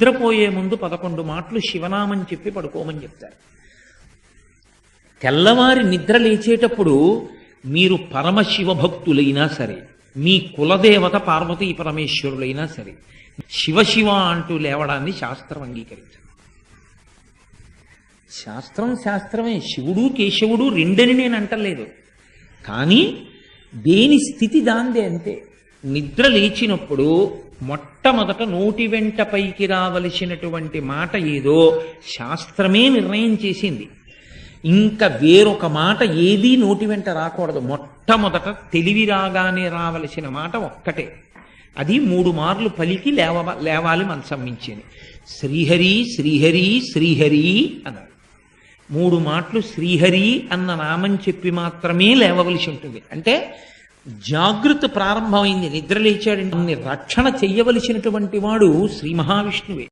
నిద్రపోయే ముందు 11 మాటలు శివనామం చెప్పి పడుకోమని చెప్తారు. తెల్లవారి నిద్ర లేచేటప్పుడు మీరు పరమశివ భక్తులైనా సరే, మీ కులదేవత పార్వతీ పరమేశ్వరులైనా సరే, శివ అంటూ లేవడాన్ని శాస్త్రం అంగీకరించదు. శాస్త్రమే. శివుడు కేశవుడు రెండని నేను అంటలేదు, కానీ దేని స్థితి దాందే అంతే. నిద్ర లేచినప్పుడు మొట్టమొదట నోటి వెంట పైకి రావలసినటువంటి మాట ఏదో శాస్త్రమే నిర్ణయం చేసింది. ఇంకా వేరొక మాట ఏదీ నోటి వెంట రాకూడదు. మొట్టమొదట తెలివి రాగానే రావలసిన మాట ఒక్కటే, అది 3 మార్లు పలికి లేవాలి మనసం మించింది. శ్రీహరి శ్రీహరి శ్రీహరి అన్నారు. 3 మాటలు శ్రీహరి అన్న నామం చెప్పి మాత్రమే లేవవలసి ఉంటుంది. అంటే జాగృతి ప్రారంభమైంది. నిద్ర లేచాడంటే రక్షణ చెయ్యవలసినటువంటి వాడు శ్రీ మహావిష్ణువే.